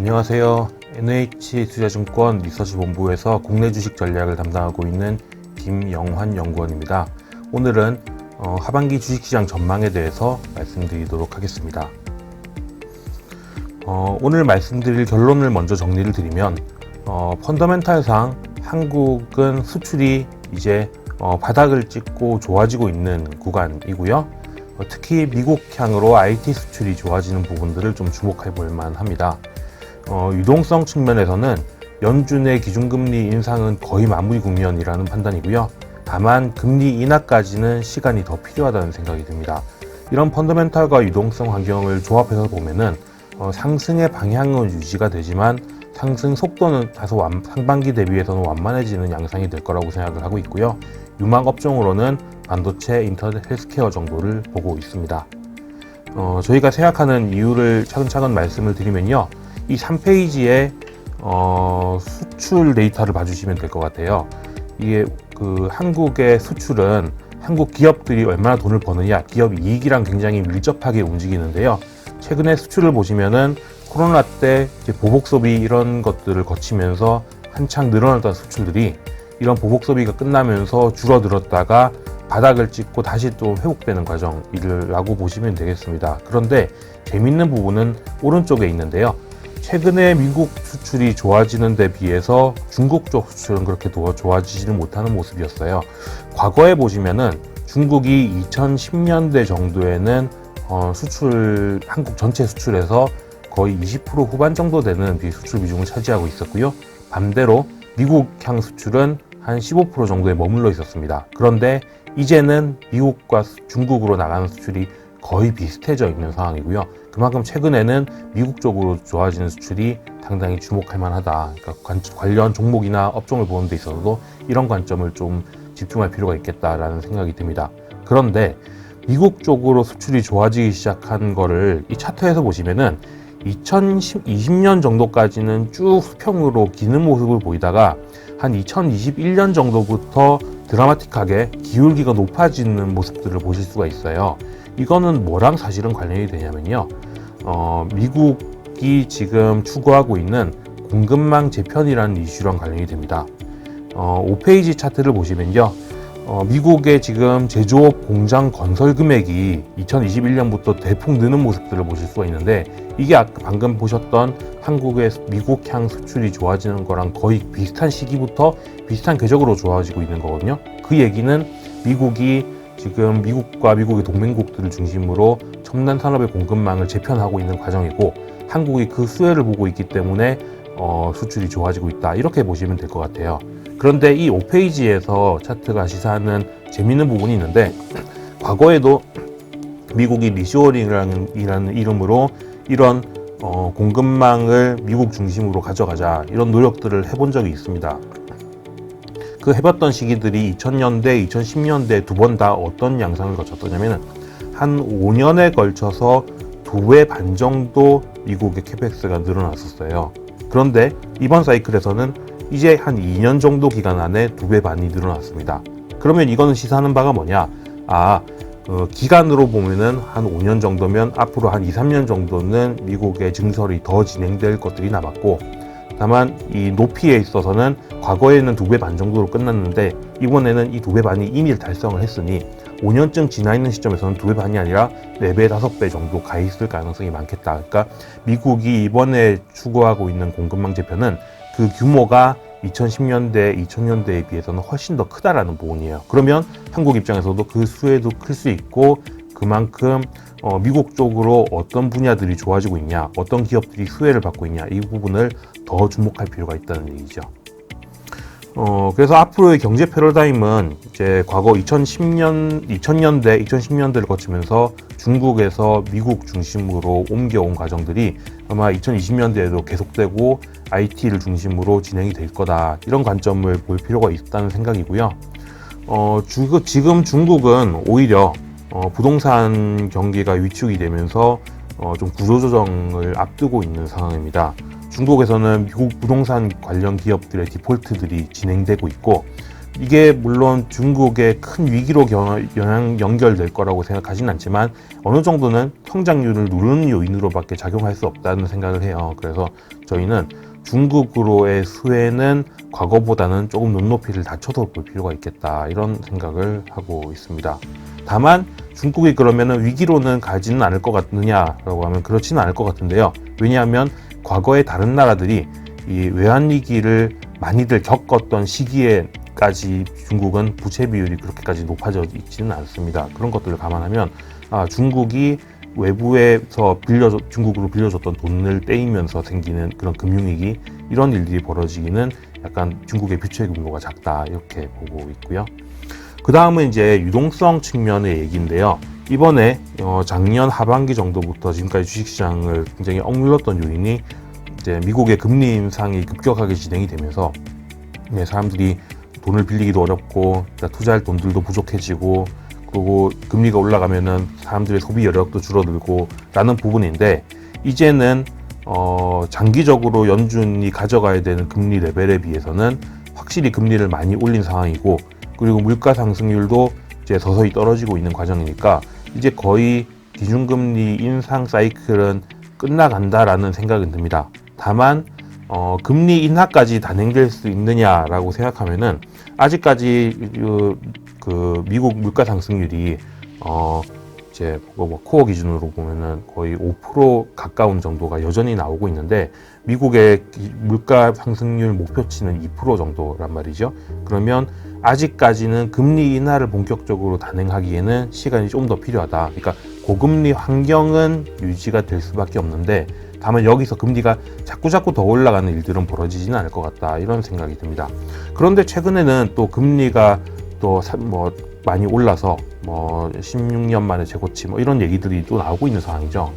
안녕하세요. NH투자증권 리서치본부에서 국내 주식 전략을 담당하고 있는 김영환 연구원입니다. 오늘은 하반기 주식시장 전망에 대해서 말씀드리도록 하겠습니다. 오늘 말씀드릴 결론을 먼저 정리를 드리면 펀더멘탈상 한국은 수출이 이제 바닥을 찍고 좋아지고 있는 구간이고요. 특히 미국향으로 IT 수출이 좋아지는 부분들을 좀 주목해 볼 만합니다. 유동성 측면에서는 연준의 기준금리 인상은 거의 마무리 국면이라는 판단이고요. 다만 금리 인하까지는 시간이 더 필요하다는 생각이 듭니다. 이런 펀더멘탈과 유동성 환경을 조합해서 보면은 상승의 방향은 유지가 되지만 상승 속도는 다소 상반기 대비해서는 완만해지는 양상이 될 거라고 생각을 하고 있고요. 유망 업종으로는 반도체, 인터넷, 헬스케어 정도를 보고 있습니다. 저희가 생각하는 이유를 차근차근 말씀을 드리면요. 이 3페이지에 수출 데이터를 봐주시면 될 것 같아요. 이게 한국의 수출은 한국 기업들이 얼마나 돈을 버느냐, 기업 이익이랑 굉장히 밀접하게 움직이는데요. 최근에 수출을 보시면은 코로나 때 이제 보복 소비 이런 것들을 거치면서 한창 늘어났던 수출들이 이런 보복 소비가 끝나면서 줄어들었다가 바닥을 찍고 다시 또 회복되는 과정이라고 보시면 되겠습니다. 그런데 재밌는 부분은 오른쪽에 있는데요. 최근에 미국 수출이 좋아지는 데 비해서 중국 쪽 수출은 그렇게 좋아지지는 못하는 모습이었어요. 과거에 보시면은 중국이 2010년대 정도에는 한국 전체 수출에서 거의 20% 후반 정도 되는 수출 비중을 차지하고 있었고요. 반대로 미국향 수출은 한 15% 정도에 머물러 있었습니다. 그런데 이제는 미국과 중국으로 나가는 수출이 거의 비슷해져 있는 상황이고요. 그만큼 최근에는 미국 쪽으로 좋아지는 수출이 상당히 주목할 만하다. 그러니까 관련 종목이나 업종을 보는 데 있어서도 이런 관점을 좀 집중할 필요가 있겠다라는 생각이 듭니다. 그런데 미국 쪽으로 수출이 좋아지기 시작한 거를 이 차트에서 보시면은 2020년 정도까지는 쭉 수평으로 기는 모습을 보이다가 한 2021년 정도부터 드라마틱하게 기울기가 높아지는 모습들을 보실 수가 있어요. 이거는 뭐랑 사실은 관련이 되냐면요. 미국이 지금 추구하고 있는 공급망 재편이라는 이슈랑 관련이 됩니다. 5페이지 차트를 보시면요. 미국의 지금 제조업 공장 건설 금액이 2021년부터 대폭 느는 모습들을 보실 수가 있는데 이게 아까 방금 보셨던 한국의 미국향 수출이 좋아지는 거랑 거의 비슷한 시기부터 비슷한 궤적으로 좋아지고 있는 거거든요. 그 얘기는 미국이 지금 미국과 미국의 동맹국들을 중심으로 첨단 산업의 공급망을 재편하고 있는 과정이고 한국이 그 수혜를 보고 있기 때문에 수출이 좋아지고 있다. 이렇게 보시면 될 것 같아요. 그런데 이 5페이지에서 차트가 시사하는 재미있는 부분이 있는데 과거에도 미국이 리쇼어링이라는 이름으로 이런 공급망을 미국 중심으로 가져가자 이런 노력들을 해본 적이 있습니다. 그 해봤던 시기들이 2000년대, 2010년대 두 번 다 어떤 양상을 거쳤더냐면 한 5년에 걸쳐서 2배 반 정도 미국의 캐펙스가 늘어났었어요. 그런데 이번 사이클에서는 이제 한 2년 정도 기간 안에 2배 반이 늘어났습니다. 그러면 이거는 시사하는 바가 뭐냐? 기간으로 보면은 한 5년 정도면 앞으로 한 2, 3년 정도는 미국의 증설이 더 진행될 것들이 남았고 다만 이 높이에 있어서는 과거에는 2배 반 정도로 끝났는데 이번에는 이 2배 반이 이미 달성을 했으니 5년쯤 지나 있는 시점에서는 2배 반이 아니라 4배, 5배 정도 가 있을 가능성이 많겠다. 그러니까 미국이 이번에 추구하고 있는 공급망 재편은 그 규모가 2010년대, 2000년대에 비해서는 훨씬 더 크다라는 부분이에요. 그러면 한국 입장에서도 그 수혜도 클 수 있고 그만큼 미국 쪽으로 어떤 분야들이 좋아지고 있냐, 어떤 기업들이 수혜를 받고 있냐 이 부분을 더 주목할 필요가 있다는 얘기죠. 그래서 앞으로의 경제 패러다임은 이제 과거 2000년대, 2010년대를 거치면서 중국에서 미국 중심으로 옮겨온 과정들이 아마 2020년대에도 계속되고 IT를 중심으로 진행이 될 거다. 이런 관점을 볼 필요가 있다는 생각이고요. 지금 중국은 오히려 부동산 경기가 위축이 되면서 좀 구조조정을 앞두고 있는 상황입니다. 중국에서는 미국 부동산 관련 기업들의 디폴트들이 진행되고 있고 이게 물론 중국의 큰 위기로 연결될 거라고 생각하지는 않지만 어느 정도는 성장률을 누르는 요인으로밖에 작용할 수 없다는 생각을 해요. 그래서 저희는 중국으로의 수혜는 과거보다는 조금 눈높이를 낮춰서 볼 필요가 있겠다, 이런 생각을 하고 있습니다. 다만 중국이 그러면 위기로는 가지는 않을 것 같느냐라고 하면 그렇지는 않을 것 같은데요. 왜냐하면 과거의 다른 나라들이 이 외환위기를 많이들 겪었던 시기에까지 중국은 부채 비율이 그렇게까지 높아져 있지는 않습니다. 그런 것들을 감안하면 중국이 외부에서 중국으로 빌려줬던 돈을 떼이면서 생기는 그런 금융위기, 이런 일들이 벌어지기는 약간 중국의 부채 규모가 작다, 이렇게 보고 있고요. 그 다음은 이제 유동성 측면의 얘기인데요. 이번에 작년 하반기 정도부터 지금까지 주식시장을 굉장히 억눌렀던 요인이 이제 미국의 금리 인상이 급격하게 진행이 되면서 사람들이 돈을 빌리기도 어렵고 투자할 돈들도 부족해지고, 그리고 금리가 올라가면은 사람들의 소비 여력도 줄어들고 라는 부분인데, 이제는 장기적으로 연준이 가져가야 되는 금리 레벨에 비해서는 확실히 금리를 많이 올린 상황이고, 그리고 물가 상승률도 이제 서서히 떨어지고 있는 과정이니까 이제 거의 기준금리 인상 사이클은 끝나간다라는 생각은 듭니다. 다만 금리 인하까지 단행될 수 있느냐라고 생각하면은 아직까지 그 미국 물가 상승률이 이제 코어 기준으로 보면은 거의 5% 가까운 정도가 여전히 나오고 있는데, 미국의 물가 상승률 목표치는 2% 정도란 말이죠. 그러면 아직까지는 금리 인하를 본격적으로 단행하기에는 시간이 좀 더 필요하다. 그러니까 고금리 환경은 유지가 될 수밖에 없는데, 다만 여기서 금리가 자꾸 더 올라가는 일들은 벌어지지는 않을 것 같다, 이런 생각이 듭니다. 그런데 최근에는 또 금리가 또 많이 올라서 16년 만에 최고치 이런 얘기들이 또 나오고 있는 상황이죠.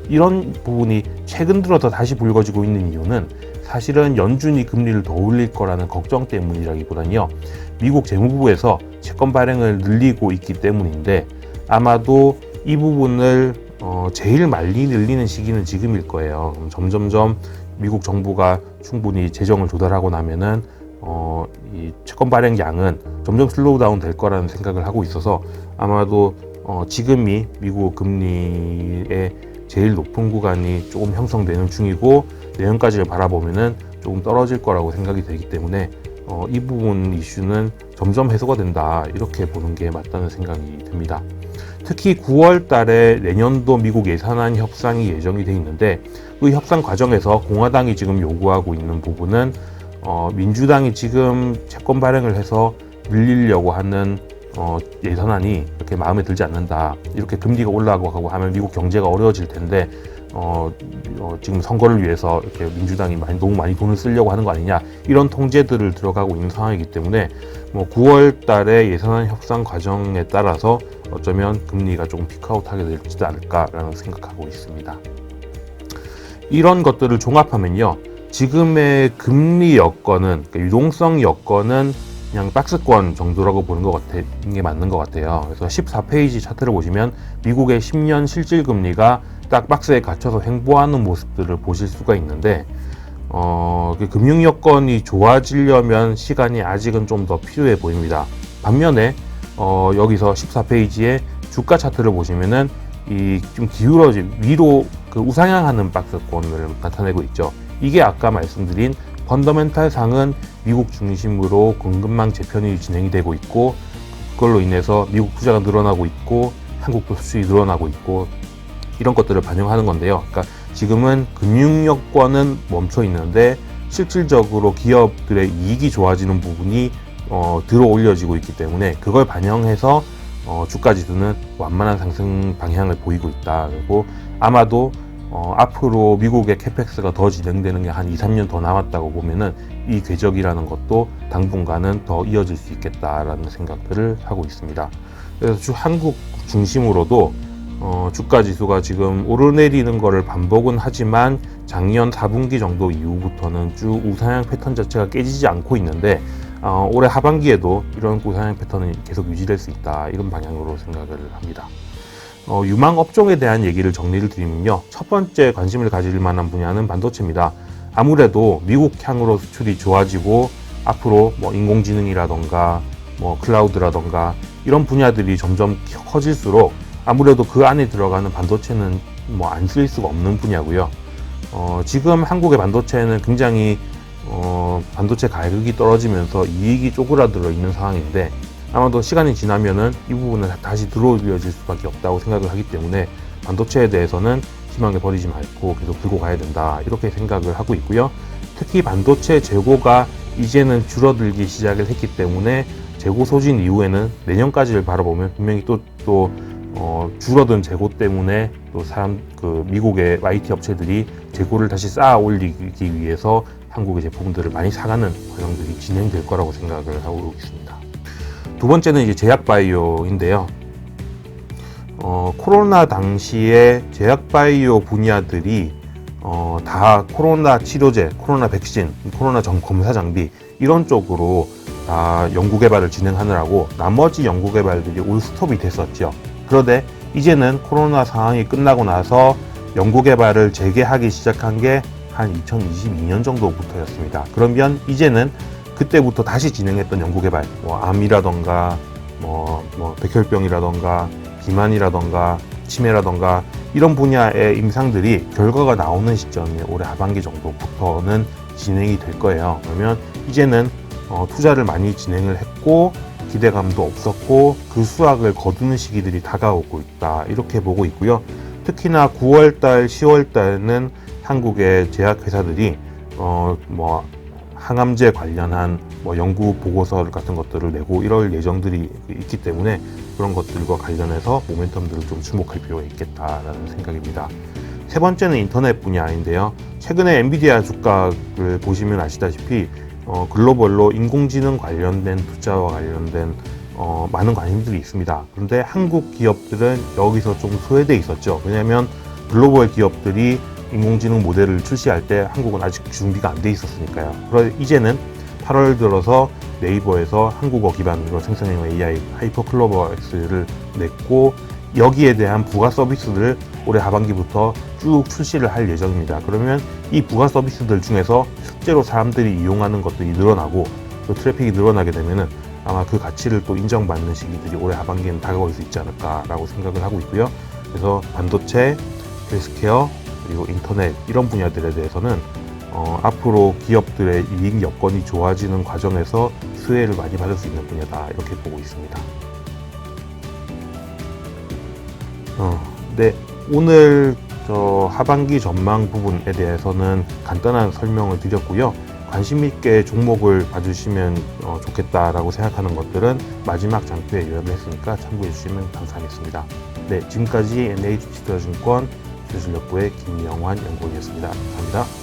이런 부분이 최근 들어서 다시 불거지고 있는 이유는 사실은 연준이 금리를 더 올릴 거라는 걱정 때문이라기보다는요, 미국 재무부에서 채권 발행을 늘리고 있기 때문인데, 아마도 이 부분을 제일 많이 늘리는 시기는 지금일 거예요. 점점점 미국 정부가 충분히 재정을 조달하고 나면은 이 채권 발행 양은 점점 슬로우 다운 될 거라는 생각을 하고 있어서, 아마도 지금이 미국 금리의 제일 높은 구간이 조금 형성되는 중이고, 내년까지를 바라보면은 조금 떨어질 거라고 생각이 되기 때문에 이 부분 이슈는 점점 해소가 된다, 이렇게 보는 게 맞다는 생각이 듭니다. 특히 9월 달에 내년도 미국 예산안 협상이 예정이 돼 있는데, 그 협상 과정에서 공화당이 지금 요구하고 있는 부분은 민주당이 지금 채권 발행을 해서 늘리려고 하는 예산안이 이렇게 마음에 들지 않는다. 이렇게 금리가 올라가고 하면 미국 경제가 어려워질 텐데 지금 선거를 위해서 이렇게 민주당이 너무 많이 돈을 쓰려고 하는 거 아니냐, 이런 통제들을 들어가고 있는 상황이기 때문에 9월 달에 예산안 협상 과정에 따라서 어쩌면 금리가 조금 피크아웃하게 될지도 않을까라는 생각하고 있습니다. 이런 것들을 종합하면요, 지금의 금리 여건은, 그러니까 유동성 여건은 그냥 박스권 정도라고 보는 게 맞는 것 같아요. 그래서 14페이지 차트를 보시면 미국의 10년 실질 금리가 딱 박스에 갇혀서 횡보하는 모습들을 보실 수가 있는데, 금융 여건이 좋아지려면 시간이 아직은 좀 더 필요해 보입니다. 반면에 여기서 14페이지에 주가 차트를 보시면은 이 좀 기울어진 위로 우상향하는 박스권을 나타내고 있죠. 이게 아까 말씀드린 펀더멘탈 상은 미국 중심으로 공급망 재편이 진행이 되고 있고, 그걸로 인해서 미국 투자가 늘어나고 있고 한국도 수출이 늘어나고 있고, 이런 것들을 반영하는 건데요. 그러니까 지금은 금융 여건은 멈춰 있는데 실질적으로 기업들의 이익이 좋아지는 부분이 들어 올려지고 있기 때문에, 그걸 반영해서 주가 지수는 완만한 상승 방향을 보이고 있다. 그리고 아마도 앞으로 미국의 캐펙스가 더 진행되는 게 한 2, 3년 더 남았다고 보면은 이 궤적이라는 것도 당분간은 더 이어질 수 있겠다라는 생각들을 하고 있습니다. 그래서 한국 중심으로도 주가 지수가 지금 오르내리는 거를 반복은 하지만 작년 4분기 정도 이후부터는 쭉 우상향 패턴 자체가 깨지지 않고 있는데, 올해 하반기에도 이런 우상향 패턴이 계속 유지될 수 있다, 이런 방향으로 생각을 합니다. 유망 업종에 대한 얘기를 정리를 드리면요, 첫 번째 관심을 가질 만한 분야는 반도체입니다. 아무래도 미국 향으로 수출이 좋아지고 앞으로 뭐 인공지능이라던가 뭐 클라우드라던가 이런 분야들이 점점 커질수록 아무래도 그 안에 들어가는 반도체는 뭐 안 쓸 수가 없는 분야고요. 지금 한국의 반도체는 굉장히 반도체 가격이 떨어지면서 이익이 쪼그라들어 있는 상황인데, 아마도 시간이 지나면은 이 부분은 다시 들어올려질 수밖에 없다고 생각을 하기 때문에 반도체에 대해서는 희망을 버리지 말고 계속 들고 가야 된다, 이렇게 생각을 하고 있고요. 특히 반도체 재고가 이제는 줄어들기 시작을 했기 때문에 재고 소진 이후에는 내년까지를 바라보면 분명히 또 줄어든 재고 때문에 또 미국의 IT 업체들이 재고를 다시 쌓아 올리기 위해서 한국의 제품들을 많이 사가는 과정들이 진행될 거라고 생각을 하고 있습니다. 두 번째는 이제 제약바이오인데요. 코로나 당시에 제약바이오 분야들이 다 코로나 치료제, 코로나 백신, 코로나 검사 장비 이런 쪽으로 다 연구개발을 진행하느라고 나머지 연구개발들이 올 스톱이 됐었죠. 그런데 이제는 코로나 상황이 끝나고 나서 연구개발을 재개하기 시작한 게 한 2022년 정도부터였습니다. 그러면 이제는 그때부터 다시 진행했던 연구개발, 뭐 암이라던가 백혈병이라던가 비만이라던가 치매라던가 이런 분야의 임상들이 결과가 나오는 시점이 올해 하반기 정도부터는 진행이 될 거예요. 그러면 이제는 투자를 많이 진행을 했고 기대감도 없었고 그 수확을 거두는 시기들이 다가오고 있다, 이렇게 보고 있고요. 특히나 9월달, 10월달은 한국의 제약회사들이 항암제 관련한 연구 보고서 같은 것들을 내고 이럴 예정들이 있기 때문에 그런 것들과 관련해서 모멘텀들을 좀 주목할 필요가 있겠다라는 생각입니다. 세 번째는 인터넷 분야인데요. 최근에 엔비디아 주가를 보시면 아시다시피 글로벌로 인공지능 관련된 투자와 관련된 많은 관심들이 있습니다. 그런데 한국 기업들은 여기서 좀 소외돼 있었죠. 왜냐하면 글로벌 기업들이 인공지능 모델을 출시할 때 한국은 아직 준비가 안 돼 있었으니까요. 그런데 이제는 8월 들어서 네이버에서 한국어 기반으로 생성형 AI 하이퍼클로버X를 냈고 여기에 대한 부가 서비스를 올해 하반기부터 쭉 출시를 할 예정입니다. 그러면 이 부가 서비스들 중에서 실제로 사람들이 이용하는 것들이 늘어나고 또 트래픽이 늘어나게 되면은 아마 그 가치를 또 인정받는 시기들이 올해 하반기에는 다가올 수 있지 않을까라고 생각을 하고 있고요. 그래서 반도체, 헬스케어, 그리고 인터넷 이런 분야들에 대해서는 앞으로 기업들의 이익 여건이 좋아지는 과정에서 수혜를 많이 받을 수 있는 분야다, 이렇게 보고 있습니다. 네, 오늘 하반기 전망 부분에 대해서는 간단한 설명을 드렸고요. 관심 있게 종목을 봐주시면 좋겠다라고 생각하는 것들은 마지막 장표에 요약을 했으니까 참고해 주시면 감사하겠습니다. 네, 지금까지 NH투자증권 기술력부의 김영환 연구원이었습니다. 감사합니다.